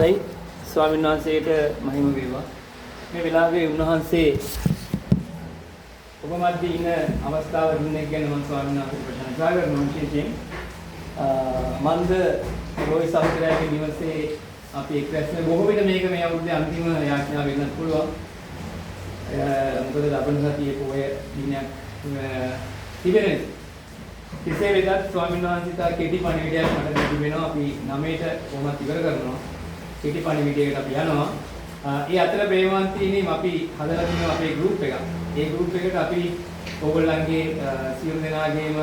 අවසරයි ස්වාමීන් වහන්සේට මහිම වේවා. මේ වෙලාවේ උන්වහන්සේ ඔබ මැද ඉන්න අවස්ථාව දුන්නේ ගැන මම ස්වාමීන් වහන්සේට ප්‍රශංසා කරනවා. විශේෂයෙන් මන්ද රෝයි සහෝදරයාගේ නිවසේ අපි එක් රැස්න බොහෝ විට මේක මේ අවුරුද්දේ අන්තිම යාඥාව වෙන්නත් පුළුවන්. මොකද ලබන සතියේ පොය දිනයක් තිබෙනවා. කෙසේ වෙතත් ස්වාමීන් වහන්සේ තා කෙටි පණිවිඩයක් මට ලැබෙනවා. අපි 9ට කොහොමද ඉවර කරනවා. කෙටි පණිවිඩයකට අපි යනවා. ඒ අතර ප්‍රේමවන්තීනි අපි හදලා තියෙන අපේ ගෲප් එකක්. ඒ ගෲප් එකට අපි ඕගොල්ලන්ගේ සියලු දෙනාගේම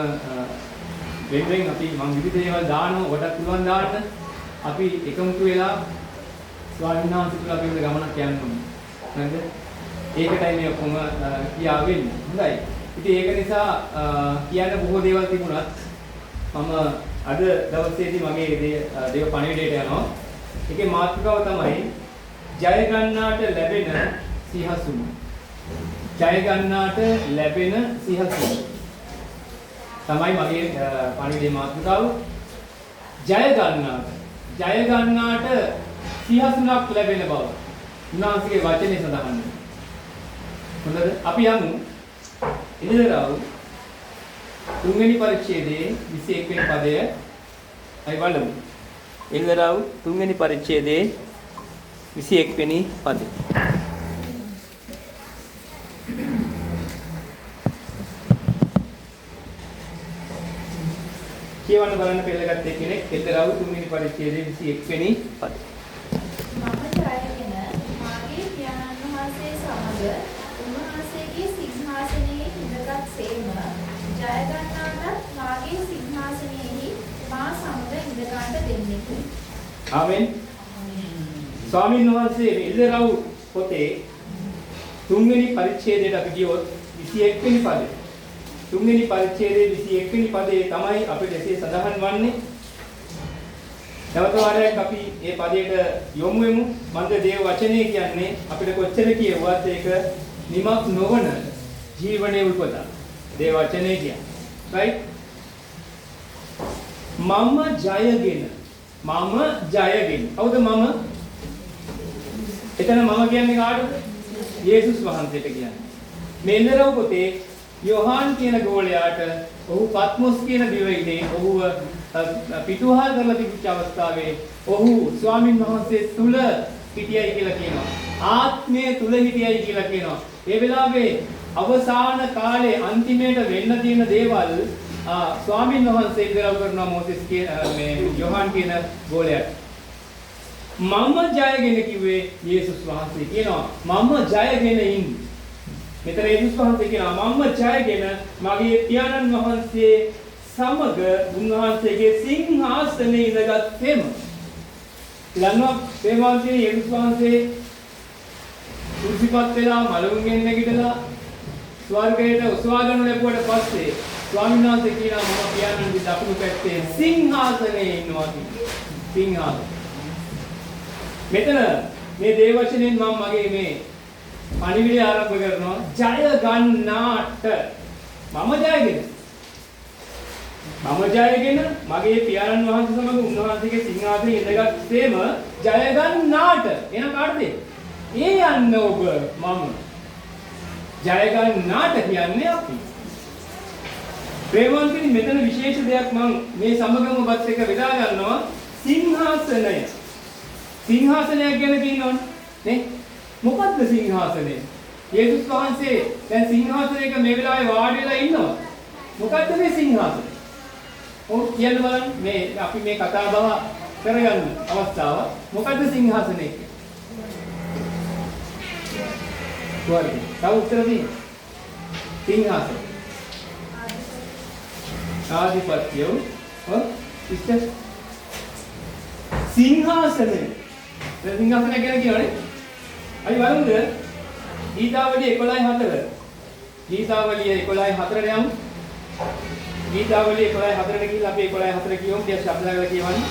වෙන අපි මම විවිධ දේවල් දානවා. ඔබට පුළුවන් දාන්න. අපි එකමුතු වෙලා ස්වාමීන් වහන්සේ තුල අපි ගමනක් යන්න ඕනේ. හරිද? ඒකටයි මේ ඔක්කොම කියාවෙන්නේ. හොඳයි. ඉතින් ඒක නිසා කියන්න බොහෝ දේවල් තිබුණත් මම අද දවසේදී මගේ දේව පණිවිඩයට යනවා. ඒකේ මාතෘකාව තමයි ජය ගන්නාට ලැබෙන සිහසුන. ජය ගන්නාට ලැබෙන සිහසුන. තමයි මගේ පණිවිඩයේ මාතෘකාව. ජය ගන්නාට සිහසුනක් ලැබෙන බව. උන්වහන්සේගේ වචනේ සඳහන් වෙනවා. හොඳද? අපි යමු ඉන්ද්‍රරාව තුන්වෙනි පරිච්ඡේදයේ 21 වෙනි පදය අය බලමු. ඉන්ද්‍රරාව තුන්වෙනි පරිච්ඡේදයේ 21 වෙනි පදය. කියවන්න බලන්න පෙළගත්තේ කෙනෙක් ඉන්ද්‍රරාව තුන්වෙනි පරිච්ඡේදයේ 21 වෙනි පදය. මම ජයගෙන මාගේ පියාණන් වහන්සේ සමග උන්වහන්සේගේ සිංහාසනයේ ඉඳගත් සේම ජය ගන්නාට මාගේ සිංහාසනයේහි මා සමග ඉඳ ගන්නට දෙන්නෙකි. ආමෙන්. ස්වාමීන් වහන්සේ ඉල්ලරව් පොතේ තුන්වෙනි පරිච්ඡේදයට අපි ගියොත් 21 වෙනි පදේ. තුන්වෙනි පරිච්ඡේදයේ 21 වෙනි පදේ තමයි අපිට එසේ සඳහන් වන්නේ. නැවත වාරයක් අපි මේ පදයට යොමු වෙමු. මන්ද දේව වචනේ කියන්නේ අපිට කොච්චර කියවුවත් ඒක නිමක් නොවන ජීවනයේ උපත. දේව වචනේ කියන්නේ. right? මම ජයගෙන. කවුද මම? එතන මම කියන්නේ කාටද? යේසුස් වහන්සේට කියන්නේ. මේ ඉන්ද්‍රව පොතේ යෝහාන් කියන ගෝලයාට ඔහු පත්මොස් කියන දිවයිනේ ඔහුව පිටුහල් කරලා තිබිච්ච අවස්ථාවේ ඔහු ස්වාමින් වහන්සේ තුල හිටියයි කියලා කියනවා. ආත්මය තුල හිටියයි කියලා කියනවා. ඒ වෙලාවේ අවසාන කාලේ අන්තිමේට වෙන්න තියෙන දේවල් ස්වාමින් වහන්සේ ඉදරව් කරනවා මොසෙස් මේ යෝහාන් කියන ගෝලයාට. මම ජයගෙන කිව්වේ යේසුස් වහන්සේ කියනවා. මම ජයගෙන ඉන්නේ. මෙතන යේසුස් වහන්සේ කියනවා මම ජයගෙන මගේ පියාණන් වහන්සේ සමග උන්වහන්සේගේ සිංහාසනයේ ඉඳගත්ෙම. ළඟම ප්‍රේමවන්තේ යේසුස් වහන්සේ කුරුසිපත් වෙලා මලුන්ගෙන් නැගිටලා ස්වර්ගයට ඔසවාගෙන ලැබුවට පස්සේ ස්වාමීන් වහන්සේ කියනවා මම පියාණන්ගේ දකුණු පැත්තේ සිංහාසනයේ ඉන්නවා කියලා. සිංහාසන. මෙතන මේ දේව වචනෙන් මම මගේ මේ පණිවිඩය ආරම්භ කරනවා. ජය ගන්නාට මම ජයගෙන මගේ පියාණන් වහන්සේ සමග උන්වහන්සේගේ සිංහාසනයේ ඉඳගත්සේම ජය ගන්නාට එන කාටද? ඒ යන්න ඔබ මම ජය ගන්නාට කියන්නේ අපි. ප්‍රේමවන්තනි මෙතන විශේෂ දෙයක් මම මේ සමගම ඔබත් එක්ක බෙදා ගන්නවා. සිංහාසනය. සිංහාසනයක් ගැන කියනවනේ නේ? මොකද්ද සිංහාසනය? යේසුස් වහන්සේ දැන් සිංහාසනයක මේ වෙලාවේ වාඩි වෙලා ඉන්නවා. මොකද්ද මේ සිංහාසනය? ඔව් කියන්න බලන්න මේ අපි මේ කතා බහ කරගන්න අවස්ථාව. මොකද්ද සිංහාසනය කියන්නේ? ස්වර්ගය. තව උත්තර දෙන්න. සිංහාසනය. ආධිපත්‍යය. ඉස්ස සිංහාසනය. සිංහාසනය ගැන කියවනේ. අයි බලමුද? ගීතාවලිය 11:4. ගීතාවලිය 11:4ට යමු. ගීතාවලිය 11:4ට ගිහිල්ලා අපි 11:4 කියවමු. ටික ශබ්ද කරලා කියවන්න.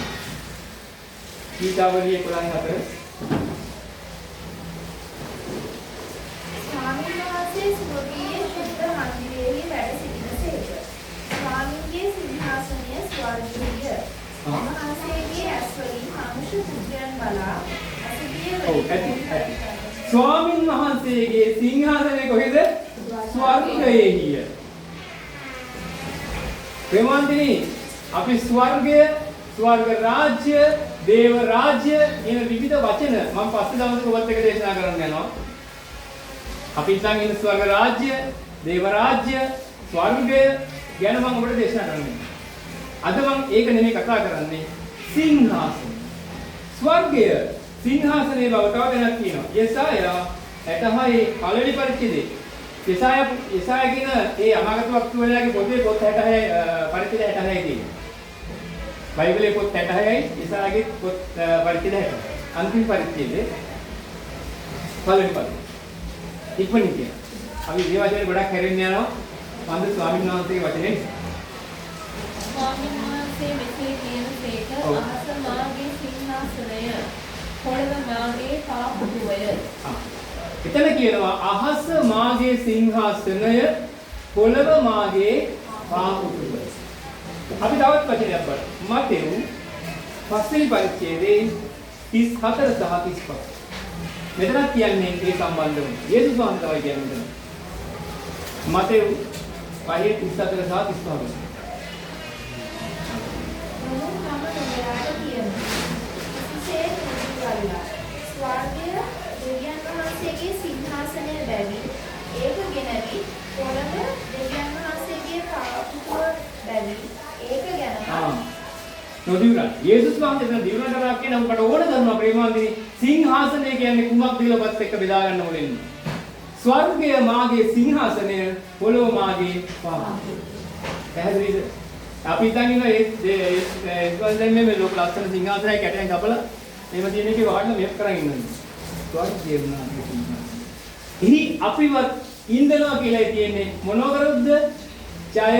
ගීතාවලිය 11:4. ස්වාමීන් වහන්සේ ස්වර්ගීය ශුද්ධ මන්දිරයේ වැඩ සිටිනසේක. ස්වාමීන්ගේ සිංහාසනය ස්වර්ගීය. උන්වහන්සේගේ ඇස් වලින් මනුෂ්‍ය පුත්‍රයන් බලා අසුභිය ඔව් ඇති. ස්වාමීන් වහන්සේගේ සිංහාසනය කොහෙද? ස්වර්ගයේහිය. ප්‍රේමාන්තිනි අපි ස්වර්ගය, ස්වර්ග රාජ්‍ය, දේව රාජ්‍ය කියන විවිධ වචන මම පස්සේ දවසක ඔබත් එක්ක දේශනා කරන්න යනවා. අපි ඉතින් ඉන්න ස්වර්ග රාජ්‍ය, දේව රාජ්‍ය, ස්වර්ගය ගැන මම ඔබට දේශනා කරන්නේ. අද මම ඒක නෙමෙයි කතා කරන්නේ. සිංහාසන. ස්වර්ගය සිංහාසනයේ බව තව දෙයක් කියනවා. යෙසායා 66 පළවෙනි පරිච්ඡේදයේ යෙසායා කියන ඒ අනාගත වක්තුවලගේ පොතේ පොත් 66 පරිච්ඡේද 66 තියෙනවා. බයිබලයේ පොත් 66යි යෙසායාගේ පොත් පරිච්ඡේද 60. අන්තිම පරිච්ඡේදයේ පළවෙනි පද. ඉක්මනින් කියන. අපි මේ වචනේ ගොඩක් හැරෙන්න යනවා. මන්ද ස්වාමීන් වහන්සේගේ වචනේ. ස්වාමීන් වහන්සේ මෙසේ කියනසේක අහස මාගේ සිංහාසනය පොළව මාගේ පාපුටුවය. එතන කියනවා අහස මාගේ සිංහාසනය පොළව මාගේ පාපුටුවය. අපි තවත් වචනයක් බලමු. මතෙව් පස්වෙනි පරිච්ඡේදයේ 34 සහ 35. මෙතන කියන්නේ ඒ සම්බන්ධව. යේසුස් වහන්සේ තමයි කියන්නේ. මතෙව් 5:34 සහ 35. ස්වර්ගය දෙවියන් වහන්සේගේ සිංහාසනය බැවි ඒක ගෙනවි පොළව දෙවියන් වහන්සේගේ පාපුටුව බැවි ඒක ගැන නොදිවුරන් යේසුස් වහන්සේ කියන දිවුරන් කරා කියන අපට ඕන ධර්ම ප්‍රේමාන්දිනී සිංහාසනය කියන්නේ කුමක්ද කියලා ඔබත් එක්ක බෙදා ගන්න ඕනේ. ස්වර්ගය මාගේ සිංහාසනය පොළව මාගේ පාපුටුව. පැහැදිලිද? අපි හිතන් ඉන්න ඒ මේ ලෝක ලස්සන සිංහාසනය කැටෙන් කපලා එහෙම තියෙන එකේ වහන්න මෙහෙම කරන් ඉන්නවා. ස්වර්ගය වුණා. ඉහි අපිවත් ඉන්දනවා කියලා තියෙන්නේ මොනව කරොත්ද? ජය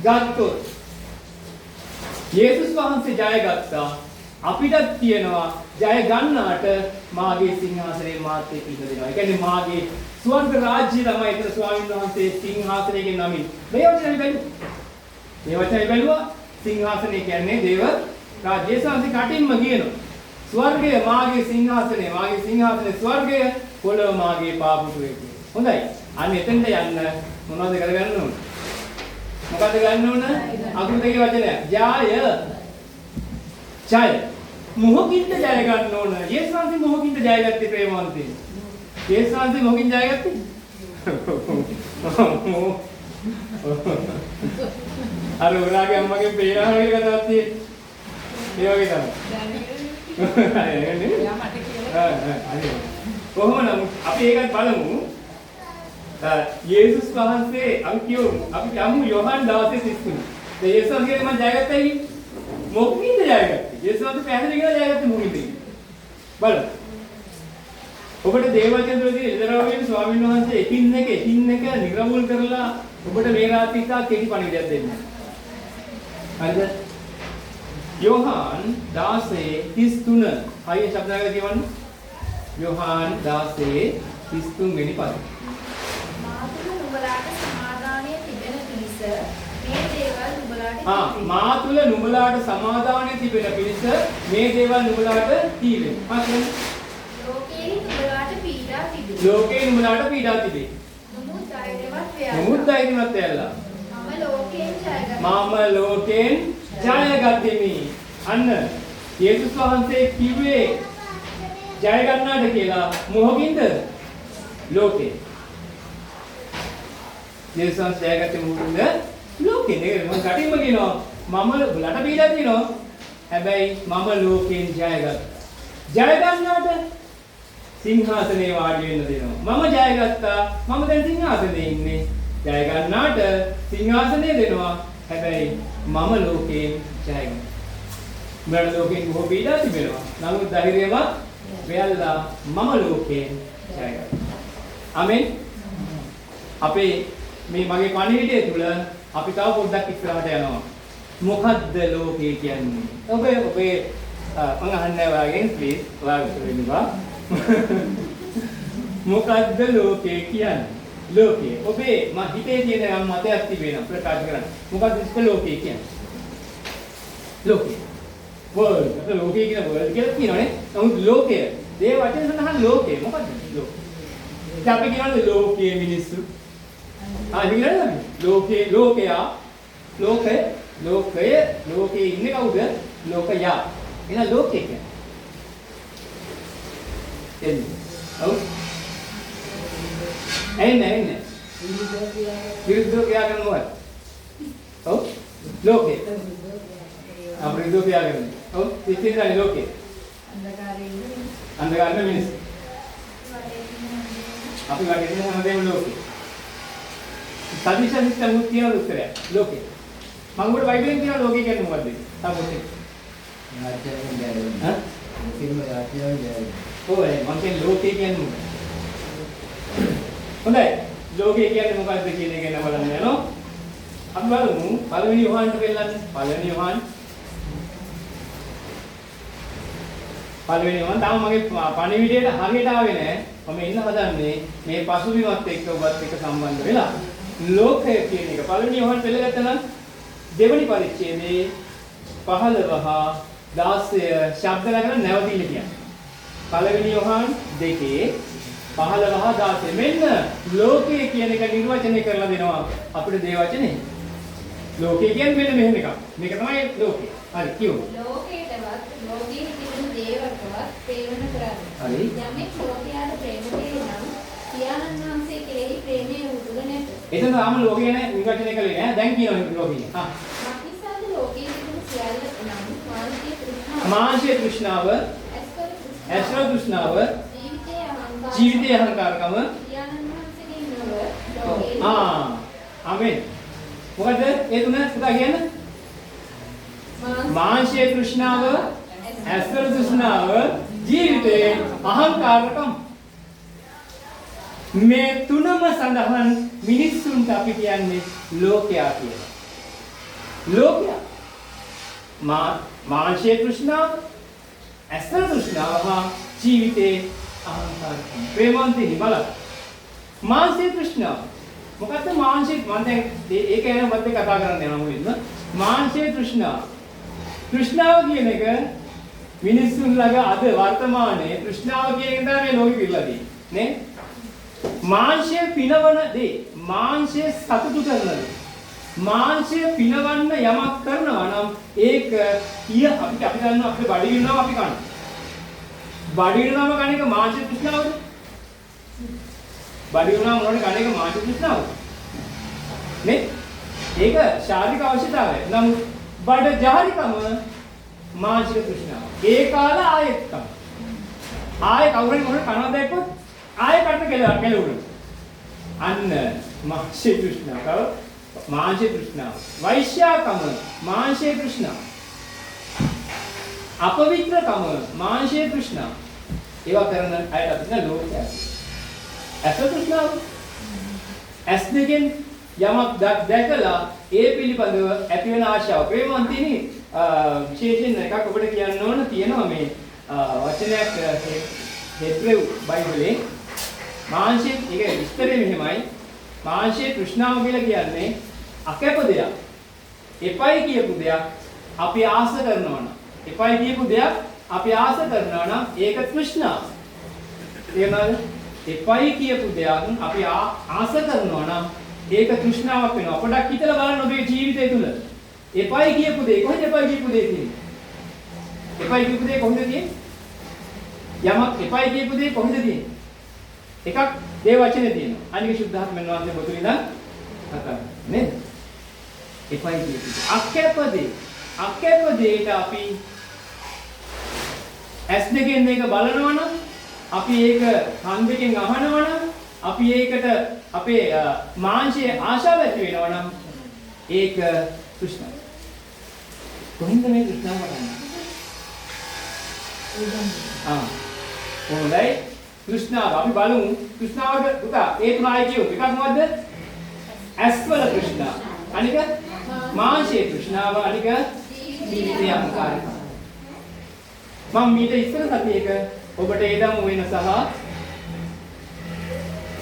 ගත්තොත්. යේසුස් වහන්සේ ජය ගත්තා. අපිටත් තියෙනවා ජය ගන්නාට මාගේ සිංහාසනයේ මාත් එක්ක ඉඳ දෙනවා. ඒ කියන්නේ මාගේ ස්වර්ග රාජ්‍යය තමයි එතන ස්වාමීන් වහන්සේ සිංහාසනයේ නමින්. මේ වචනේ බැලුවා. මේ වචනේ බැලුවා සිංහාසනය කියන්නේ දේව රාජ්‍ය සංසි කටින්ම කියනවා. ස්වර්ගය මාගේ සිංහාසනය, මාගේ සිංහාසනේ ස්වර්ගය, පොළව මාගේ පාපුටුවේ කියලා. හොඳයි. අන්න එතෙන්ට යන්න මොනවද කරගන්න ඕන? මොකද්ද ගන්න ඕන? අකුරු දෙකේ වචනයක්. ජය. මොහොකින්ද ජය ගන්න ඕන? යේසුස් වහන්සේ මොහොකින්ද ජය ගත්තේ ප්‍රේමවන්තේ? යේසුස් වහන්සේ මොහොකින් ජය ගත්තේ? අර උරාගේ අම්මගේ පේනාවගේ කතාවක් තියෙන්නේ. ඒ වගේ තමයි. කොහොම නමුත් අපි ඒකත් බලමු. යේසුස් වහන්සේ අපි කියමු යෝහන් 16:33. දැන් යේසුස් වහන්සේ මම ජයගත්තයි. මොකකින්ද ජයගත්තේ? යේසුස් වහන්සේ පැහැදිලි කරලා ජයගත්තේ මොකකින්ද? බලමු. ඔබට දේවවචන වලදී එදරාවෙන් ස්වාමීන් වහන්සේ එකින් එක නිර්වුල් කරලා ඔබට මේ රාත්‍රී තා කෙටි පණිවිඩයක් දෙන්න. හරිද? යෝහන් 16:33 හයිය ශබ්දයක කියවන්න. යෝහන් 16:33 වෙනි පද. මාතුල නුඹලාට සමාදානය තිබෙන පිණිස මේ දේවල් නුඹලාට මා තුල නුඹලාට සමාදානය තිබෙන පිණිස මේ දේවල් නුඹලාට තීවේ. පස්සේ ලෝකේ නුඹලාට පීඩා තිබේ. ලෝකේ නුඹලාට පීඩා තිබේ. නමුත් ධෛර්යවත් වෙයලා. නමුත් ධෛර්යවත් වෙයලා. මම ලෝකෙන් ජයගත්තෙමි. අන්න යේසුස් වහන්සේ කිව්වේ ජය ගන්නාට කියලා මොහොකින්ද? ලෝකේ. යේසුස් වහන්සේ ජයගත්තේ මොහොකින්ද? ලෝකේ. නේද? මම කටින්ම කියනවා මම උඹලට බීලා තියෙනවා. හැබැයි මම ලෝකෙන් ජයගත්තා. ජය ගන්නාට සිංහාසනේ වාඩි වෙන්න දෙනවා. මම ජයගත්තා. මම දැන් සිංහාසනේ ඉන්නේ. ජය ගන්නාට සිංහාසනේ දෙනවා. හැබැයි මම ලෝකයෙන් ජය ගන්නවා. උඹලට ලෝකෙන් බොහෝ පීඩා තිබෙනවා. නමුත් ධෛර්යවත් වෙයල්ලා මම ලෝකයෙන් ජය ගන්නවා. ආමෙන්. අපේ මේ මගේ පණිවිඩය තුල අපි තව පොඩ්ඩක් ඉස්සරහට යනවා. මොකද්ද ලෝකය කියන්නේ? ඔබේ මම අහන්නේ වාගෙන් ප්ලීස් වාගේ වෙනවා. මොකද්ද ලෝකය කියන්නේ? ලෝකය. ඔබේ හිතේ තියෙන යම් මතයක් තිබෙනවා ප්‍රකාශ කරන්න. මොකද්ද ලෝකය කියන්නේ? ලෝකය. world. අපිට ලෝකය කියන world කියලා කියනවනේ. නමුත් ලෝකය. ඒ වචනේ සඳහන් ලෝකය. මොකද්ද ලෝකය? ඉතින් අපි කියනවානේ ලෝකයේ මිනිස්සු. ඒක නේද? ලෝකේ ලෝකයා ලෝකය ලෝකයේ ඉන්නේ කවුද? ලෝකයා. එහෙනම් ලෝකය කියන්නේ. එන්නේ. ඔව්. එන්නේ. විරුද්ධ ක්‍රියාකරන මොකක්ද? ඔව්. ලෝකේ. විරුද්ධ ක්‍රියාකරන. ඔව්. ඉතින්දා ලෝකේ. අන්ධකාරයේ මිනිස්සු. අපි වගේ ඉන්න හැමදේම ලෝකේ. සදිශා සිස්ටම් උත් කියන උත්තරය ලෝකේ. මම උඹට බයිබලෙන් කියන ලෝකේ කියන්නේ මොකද්ද? තාපොතේ. ආච්චියෙන් බැලුවා. හා? කිසිම ආච්චියෙන් බැලුවා. ඔය මම කියන්නේ ලෝකේ කියන්නේ මොකක්ද? හොඳයි. ලෝකේ කියන්නේ මොකද්ද කියන එක ගැන බලන්න යනවා. අපි බලමු පළවෙනි යෝහාන්ට වෙල්ලන්නේ. පළවෙනි යෝහාන් තාම මගේ පණිවිඩයට හරියට ආවේ නැහැ. මම ඉන්න හදන්නේ මේ පසුබිමත් එක්ක ඔබත් එක්ක සම්බන්ධ වෙලා. ලෝකය කියන එක පළවෙනි යෝහාන් පෙළගත්තා නම් දෙවෙනි පරිච්ඡේදයේ 15 හා 16 ශබ්ද ලගන නැවතිල්ල කියන්නේ. පළවෙනි යෝහාන් 2 15 හා 16 මෙන්න ලෝකය කියන එක නිර්වචනය කරලා දෙනවා අපිට දේ වචනේ. ලෝකය කියන්නේ මෙන්න මෙහෙම එකක්. මේක තමයි ලෝකය. හරි කියමු. ලෝකයටවත් ලෝකයේ තිබෙන දේවල්ටවත් ප්‍රේම කරන්නේ. හරි. යමෙක් ලෝකයට ප්‍රේම කරේ නම් පියාණන් වහන්සේ කෙරෙහි ප්‍රේමය උදුර නැත. එතන තාම ලෝකය ගැන නිර්වචනය කළේ නෑ. දැන් කියනවා ලෝකය. හා. මක්නිසාද ලෝකයේ තිබෙන සියල්ල නම් මානසික තෘෂ්ණාව. මානසික තෘෂ්ණාව, ඇස්වර තෘෂ්ණාව, ජීවිතයේ අහංකාරකම පියාණන් වහන්සේගෙන් නොව ලෝකයේ. ආමෙන්. මොකද ඒ තුන පුතා කියන්නේ? මානසික තෘෂ්ණාව, ඇස්වර තෘෂ්ණාව, ජීවිතයේ අහංකාරකම. මේ තුනම සඳහන් මිනිස්සුන්ට අපි කියන්නේ ලෝකයා කියලා. ලෝකයා මානසික තෘෂ්ණාව, ඇස්වර තෘෂ්ණාව හා ජීවිතයේ අහංකාරකම. ප්‍රේමන්තිනි බලන්න. මානසික තෘෂ්ණාව. මොකද්ද මානසික? මම දැන් ඒක ගැන මම කතා කරන්න යනවා මුලින්ම. මානසික තෘෂ්ණාව. තෘෂ්ණාව කියන එක මිනිස්සුන් ළඟ අද වර්තමානයේ තෘෂ්ණාව කියන එක තමයි මේ ලෝකෙ පිළිලා තියෙන්නේ නේ. මාංශය පිනවන දේ, මාංශය සතුටු කරන දේ, මාංශය පිනවන්න යමක් කරනවා නම් ඒක අපි දන්නවා අපේ බඩ ඉන්නවා අපි කනවා. බඩ ඉන්නවම කන එක මාංශ තෘෂ්ණාවද? බඩ ඉන්නවම මොනවද කන එක මාංශ තෘෂ්ණාවද? නේ? ඒක ශාරීරික අවශ්‍යතාවය. නමුත් බඩ ජාරිකම මානසික තෘෂ්ණාව. ඒ කාල ආයෙත් තමයි. ආයෙ කවුරුන් මොකද කනවද දැක්කොත් ආයෙ කන්න කෙලවුණා. අන්න මානසික තෘෂ්ණාව. මානසික තෘෂ්ණාව. වෛශ්‍යාකම මානසික තෘෂ්ණාව. අපවිත්‍රකම මානසික තෘෂ්ණාව. ඒවා කරන අයට අපි කියන ලෝකය. ඇස තෘෂ්ණාව. ඇස් දෙකෙන් යමක් දැකලා ඒ පිළිබඳව ඇති වෙන ආශාව ප්‍රේමවන්තිනි විශේෂයෙන් එකක් ඔබට කියන්න ඕන තියෙනවා මේ වචනයක් හෙබ්‍රෙව් බයිබලේ මාංශයේ ඒක විස්තරය මෙහෙමයි මාංශයේ තෘෂ්ණාව කියලා කියන්නේ අකැප දෙයක් එපයි කියපු දෙයක් අපි ආස කරනවා නම් එපයි කියපු දෙයක් අපි ආස කරනවා නම් ඒක තෘෂ්ණාව තේරුණාද එපයි කියපු දෙයක් අපි ආස කරනවා නම් ඒක තෘෂ්ණාවක් වෙනවා. පොඩ්ඩක් හිතලා බලන්න ඔබේ ජීවිතය තුළ. එපයි කියපු දේ කොහෙද එපයි කියපු දේ තියෙන්නේ? එපයි කියපු දේ කොහෙද තියෙන්නේ? යමක් එපයි කියපු දේ කොහෙද තියෙන්නේ? එකක් දේ වචනේ තියෙනවා. අනික සුද්ධාත්මයන් වහන්සේ පොතේ ඉඳන් කතා නේද? එපයි කියපු දේ. අකැප දේට අපි ඇස් දෙකෙන් මේක බලනවා නම් අපි ඒක කන් දෙකෙන් අහනවා නම් අපි ඒකට අපේ මාංශයේ ආශාව ඇති වෙනවා නම් ඒක තෘෂ්ණාව. කොහෙන්ද මේ තෘෂ්ණාව වඩන්නේ? හොඳයි. තෘෂ්ණාව අපි බලමු. තෘෂ්ණාවට පුතා ඒ තුන ආයි කියමු. එකක් මොකද්ද? ඇස්වල තෘෂ්ණාව. අනික මාංශයේ තෘෂ්ණාව. අනික ජීවිතයේ අහංකාරය. මම මීට ඉස්සර සතියේක ඔබට ඒදම වෙන සහ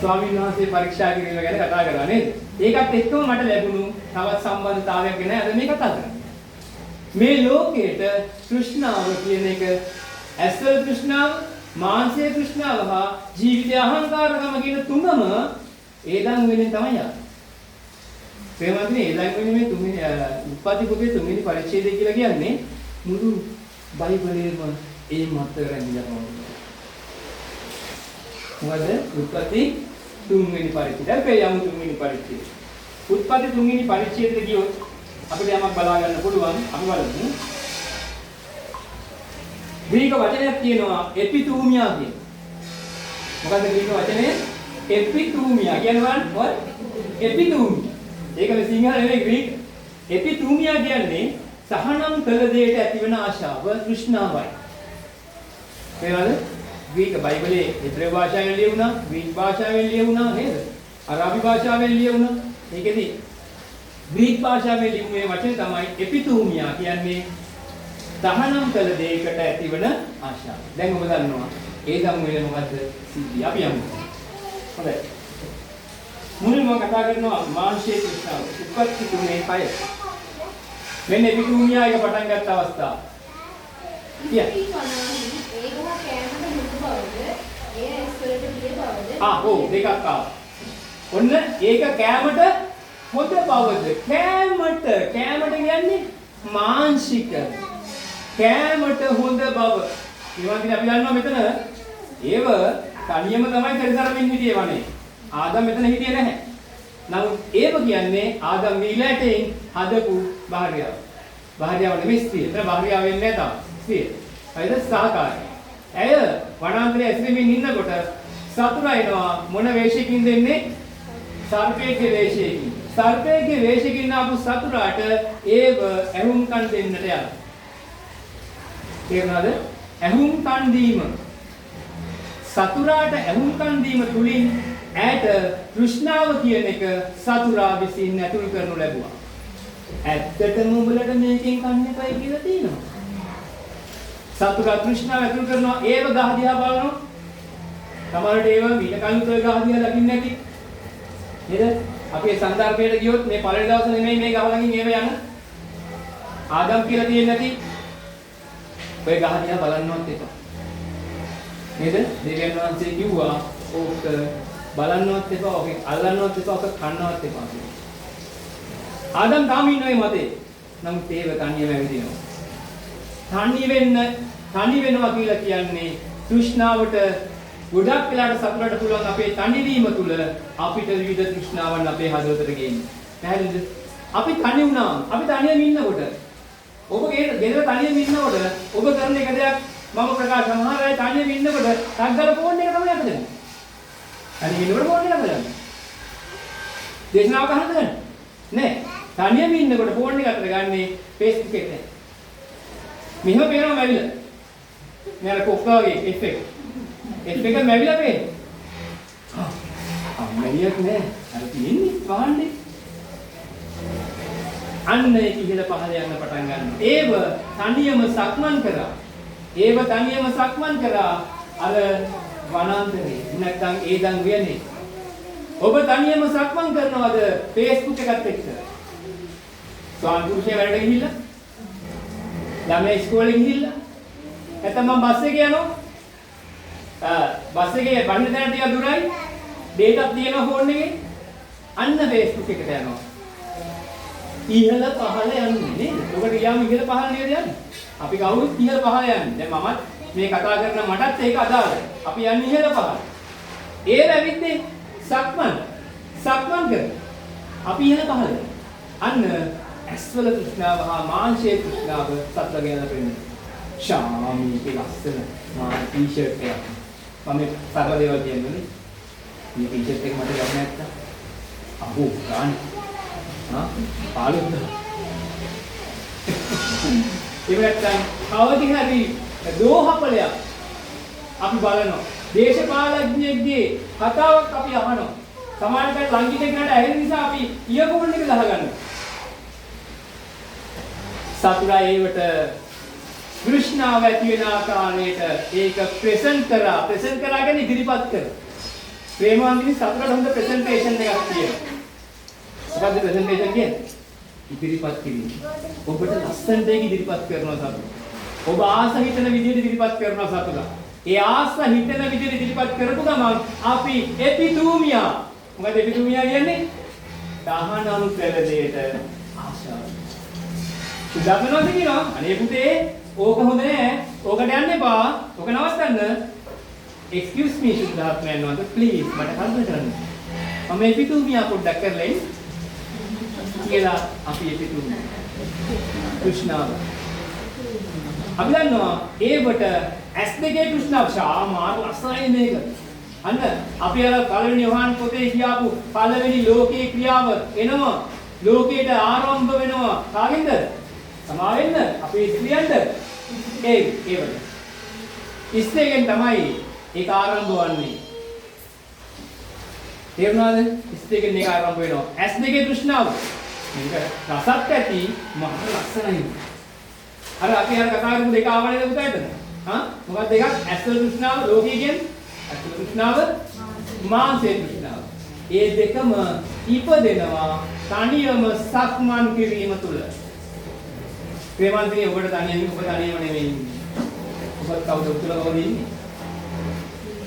ස්වාමීන් වහන්සේ පරීක්ෂා කිරීම ගැන කතා කරා නේද? ඒකත් එක්කම මට ලැබුණු තවත් සම්බන්ධතාවයක් ගැන අද මේ කතා කරන්නේ. මේ ලෝකයට තෘෂ්ණාව කියන එක ඇස්වල තෘෂ්ණාව, මානසික තෘෂ්ණාව හා ජීවිතය අහංකාරකම කියන තුනම ඒදන් වෙනින් තමයි යන්නේ. ප්‍රේමවත්නි ඒදන් වෙනින් මේ තුන්වෙනි උප්පත්ති පොතේ තුන්වෙනි පරිච්ඡේදය කියලා කියන්නේ මුළු බයිබලයේම ඒ මත රැඳිලා තියෙනවා. මොකද උප්පත්ති තුන්වෙනි පරිච්ඡේදය. අපි යමු තුන්වෙනි පරිච්ඡේදය. උත්පත්ති තුන්වෙනි පරිච්ඡේදයට ගියොත් අපිට යමක් බලා ගන්න පුළුවන්. අපි බලමු. ග්‍රීක වචනයක් තියෙනවා එපිතූමියා කියන. මොකද්ද ග්‍රීක වචනේ? එපිතූමියා කියන්නේ what? එපිතූමියා. ඒක මේ සිංහල නෙවෙයි ග්‍රීක. එපිතූමියා කියන්නේ සහනම් කළ දෙයට ඇතිවන ආශාව තෘෂ්ණාවයි. තේරෙනවද? ග්‍රීක බයිබලයේ හිබ්‍රේව භාෂාවෙන් ලියුණා, ග්‍රීක භාෂාවෙන් ලියුණා නේද? අරාබි භාෂාවෙන් ලියුණා. ඒකෙදි ග්‍රීක භාෂාවෙන් ලියුණු මේ වචනේ තමයි එපිතූමියා කියන්නේ තහනම් කළ දෙයකට ඇතිවන ආශාව. දැන් ඔබ දන්නවා ඒ ධම්ම වෙල මොකද්ද සිද්ධිය. අපි යමු. හොඳයි. මුලින්ම කතා කරනවා මාංශයේ තෘෂ්ණාව. උපත්ති තුනේ 6. මෙන්න එපිතූමියා එක පටන් ගත්ත අවස්ථාව. දෙකක් ආවා. ඔන්න ඒක කෑමට හොඳ බවද? කෑමට කියන්නේ මාංශික. කෑමට හොඳ බව. ඊවන්තින් අපි දන්නවා මෙතන ඒව තනියම තමයි පරිසරමින් හිටියේ වනේ. ආදම් මෙතන හිටියේ නැහැ. නමුත් ඒව කියන්නේ ආදම් විලටෙන් හදපු භාර්යාව. භාර්යාව නෙමෙයි ස්ත්‍රිය. එතන භාර්යාව වෙන්නේ නැහැ තාම. ස්ත්‍රිය. හරිද? සහකාරී. ඇය වනාන්තරයේ ඇසිරෙමින් ඉන්නකොට සතුරා එනවා මොන වේශයකින් දෙන්නේ? සර්පයේ වේශයකින්. සර්පයේ වේශයකින් ආපු සතුරාට ඒව ඇහුම්කන් දෙන්නට යනවා. තේරුණාද? ඇහුම්කන් දීම. සතුරාට ඇහුම්කන් දීම තුලින් ඈට තෘෂ්ණාව කියන එක සතුරා විසින් ඇතුල් කරනු ලැබුවා. ඇත්තටම උඹලට මේකෙන් කන්න එපයි කියලා තියෙනවා. සතුරා තෘෂ්ණාව ඇතුල් කරනවා ඒව ගහ දිහා බලනවා. සමහරට ඒව මීට කලින් ඔය ගහ දිහා දකින්න නැති. නේද? අපි ඒ සංදර්භයට ගියොත් මේ පළවෙනි දවසේ නෙමෙයි මේ ගහ ළඟින් ඒව යන. ආදම් කියලා තියෙන්නේ නැති. ඔය ගහ දිහා බලන්නවත් එපා. නේද? දෙවියන් වහන්සේ කිව්වා ඕක බලන්නවත් එපා, ඕක අල්ලන්නවත් එපා, ඕක කන්නවත් එපා කියලා. ආදම් තාම ඉන්නේ මතේ. නමුත් ඒව තනියම ඇවිදිනවා. තනි වෙනවා කියලා කියන්නේ තෘෂ්ණාවට ගොඩක් වෙලාට සතුටට පුළුවන් අපේ තනිවීම තුළ අපිට විවිධ තෘෂ්ණාවන් අපේ හදවතට ගේන්න. පැහැදිලිද? අපි තනි වුණාම, අපි තනියම ඉන්නකොට, ඔබ ගෙදර තනියම ඉන්නකොට ඔබ කරන එක දෙයක් මම ප්‍රකාශ සමහර අය තනියම ඉන්නකොට ටග්ගල ෆෝන් එක තමයි අපදන්නේ. තනියම ඉන්නකොට ෆෝන් එක අපදන්නේ. දේශනාවක් අහන්න ගන්න. නෑ. තනියම ඉන්නකොට ෆෝන් එක අතට ගන්නේ Facebook එකට. මෙහෙම පේනවා මැවිලා. මේ අර කොක්කා වගේ එෆෙක්ට්. එෆෙක්ට් එක මැවිලා පේන්නේ. මැවියක් නෑ. අර තියෙන්නේ වහන්නේ. අන්න ඒක ඉහළ පහළ යන්න පටන් ගන්නවා. ඒව තනියම සක්මන් කරා. අර වනාන්තරේ නැත්නම් ඒදන් වියනේ. ඔබ තනියම සක්මන් කරනවද Facebook එකත් එක්ක? ස්වාමි පුරුෂය වැඩට ගිහිල්ලා ළමයි ඉස්කෝලේ ගිහිල්ලා නැත්නම් මම බස් එකේ යනවා බස් එකේ බහින්න තැන ටික දුරයි ඩේටාක් තියෙනවා ෆෝන් එකේ අන්න Facebook එකට යනවා ඉහළ පහළ යන්නේ නේද? ඔකට ගියාම ඉහළ පහළ නේද යන්නේ? අපි කවුරුත් ඉහළ පහළ යන්නේ. දැන් මමත් මේ කතා කරන මටත් ඒක අදාළයි. අපි යන්නේ ඉහළ පහළ. ඒ රැවිද්දේ සක්මන් කර. අපි ඉහළ පහළ. අන්න ඇස්වල තෘෂ්ණාව හා මාංශයේ තෘෂ්ණාව සත්‍යගෙන පෙන්නන. ශාමීකේ ලස්සන මා ටී-ෂර්ට් එකක්. මම සරල දේවල් කියන්නේ. මේ ටී-ෂර්ට් එක මට ගන්න නැත්තම් අහෝ ගන්න. පාළුද? ඉවරටයි කවදි හරි දෝහපලයක් අපි බලනවා. දේශපාලඥයෙක්ගේ කතාවක් අපි අහනවා. සමාජයට ලංකිත කෙනාට ඇහෙන නිසා අපි ඉයර්ෆෝන් එක ගහගන්නවා. සතුරා ඒවට තෘෂ්ණාව ඇති වෙන ආකාරයට ඒක ප්‍රෙසන්ට් කරා කියන්නේ ඉදිරිපත් කරා. ප්‍රේමවන්තිනි සතුරට හොඳ ප්‍රෙසන්ටේෂන් එකක් තියෙනවා. මොකද්ද ප්‍රෙසන්ටේෂන් කියන්නේ? ඉදිරිපත් කිරීම. ඔබට ලස්සන දෙයක් ඉදිරිපත් කරනවා සතුට. ඔබ ආස හිතන විදිහට ඉදිරිපත් කරනවා සතුට. ඒ ආස හිතන විදිහට ඉදිරිපත් කරපු ගමන් අපි එපිතූමියා. මොකද එපිතූමියා කියන්නේ? තහනම් කළ දෙයට ආශාව. සුදානනෝද කියනවා අනේ පුතේ ඕක හොඳ නෑ. ඕකට යන්න එපා. ඕක නවත්තන්න. Excuse me සුදාත්මයන් වහන්සේ please මට කල්පනා කරන්න. මම එපිතූමියා පොඩ්ඩක් කරලා කියලා අපි එපිතූමියා. කෘෂ්ණාව. අපි දන්නවා ඒවට S2 කෘෂ්ණාව මාරු අසයි මේක. අන්න අපි අර පළවෙනි යෝහන් පොතේ කියපු පළවෙනි ලෝකේ ක්‍රියාව එනවා. ලෝකයට ආරම්භ වෙනවා. කාගෙන්ද? සමාවෙන්න අපි ඉස්ලියන්ද? ඒවට. ඉස්ලෙගෙන් තමයි ඒක ආරම්භ වන්නේ. තේරුණාද? ඉස්ලෙගෙන් ඒක ආරම්භ වෙනවා. S2 තෘෂ්ණාව. මේක රසත් ඇති මහ ලස්සනයි. අර අපි අර කතා කරපු දෙක ආවනේ පුතාට. මොකක්ද දෙකක්? S තෘෂ්ණාව ලෝකයේ කියන්නේ S තෘෂ්ණාව මාංශේ තෘෂ්ණාව. ඒ දෙකම ඉපදෙනවා තනියම සක්මන් කිරීම තුල. ප්‍රේමන්තිනේ ඔබට තනියම ඔබ තනියම නෙමෙයි. ඔබ කවුද උත්තර කවුද ඉන්නේ?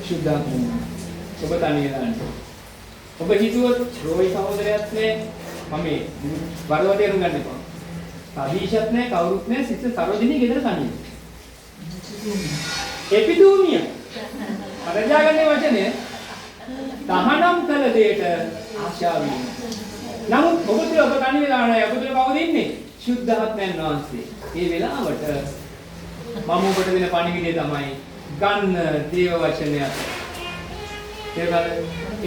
සුද්ධාත්ම. ඔබ තනියම දාන්නේ. ඔබ හිතුවොත් රෝයි සහෝදරයත් නෑ මම වරව තේරුම් ගන්න එපා. සාදීෂත් නෑ කවුරුත් නෑ සිත සරෝජිනී ගෙදර තනියම. එපිදූමිය. අරජාගන්නේ වචනේ තහනම් කළ දෙයට ආශාව වීම. නමුත් ඔබතුල ඔබ තනි වෙලා නැහැ. ඔබතුල කවුද ඉන්නේ? සුද්ධාත්මයන් වහන්සේ. මේ වෙලාවට මම ඔබට දෙන පණිවිඩය තමයි ගන්න දේව වචනයක්.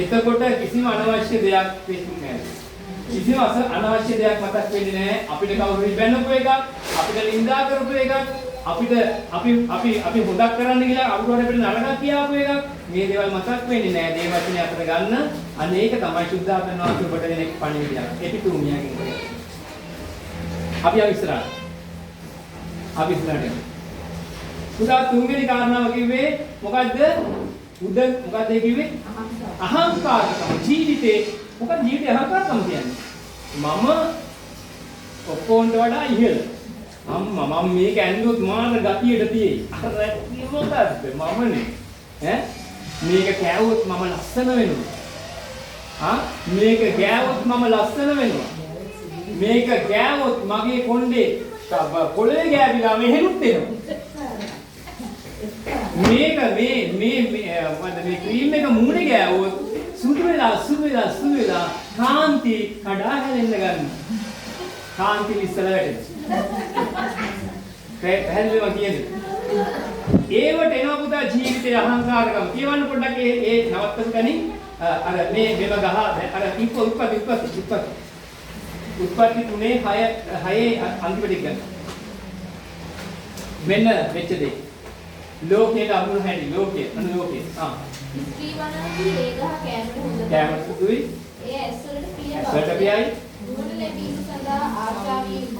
එතකොට කිසිම අනවශ්‍ය දෙයක් වෙන්නේ නැහැ. කිසිම අනවශ්‍ය දෙයක් මතක් වෙන්නේ නැහැ. අපිට කවුරු හරි බැනපු එකක්, අපිට නිඳා කරපු එකක්, අපිට අපි හොදක් කරන්න කියලා අරුවට අපිට නරකක් කියාපු එකක් මේ දේවල් මතක් වෙන්නේ නැහැ. දේව වචනේ අතර ගන්න. අන්න ඒක තමයි සුද්ධාත්මයන් වහන්සේ ඔබට දෙන පණිවිඩයක්. එපිතුමියගෙන්. අපි ඉස්සරහට. පුතා තුන්වෙනි කාරණාව කිව්වේ මොකද්ද? මොකද්ද කිව්වේ? අහංකාරකම. ජීවිතේ මොකක්ද ජීවිතේ අහංකාරකම කියන්නේ? මම ඔක්කොන්ට වඩා ඉහළ. මම මේක ඇන්දොත් මාන ගතියට තියෙයි. අර මොකද්ද? මමනේ. මේක කෑවොත් මම ලස්සන වෙනවා. මේක ගෑවොත් මම ලස්සන වෙනවා. මේක ගෑවොත් මගේ කොණ්ඩේ පොළවේ ගෑවිලා මෙහෙනුත් එනවා. මේක මේ ක්‍රීම් එක මූණේ ගෑවොත් සුදු වෙලා කාන්ති කඩා හැලෙන්න ගන්නවා. කාන්ති ඉස්සල වැටෙනවා. පැහැදිලිව කියන්නේ. ඒවට එනවා පුතා ජීවිතේ අහංකාරකම. කියවන්න පොඩ්ඩක් ඒ නවත්තපු තැනින් අර මේ මෙව ගහ අර උත්පත්ති තුනේ 6 අන්තිමට ගන්න. මෙන්න වෙච්ච දේ. ලෝකයට අමුණු හැටි ලෝකයේ ලෝකයේ. ත්‍රිවණන්ති ඒගහ කැමර හොඳ. කැමර සුදුයි. ඒ ඇස්වලට පියයි. නුවණ ලැබීම සඳහා ආශා වීම.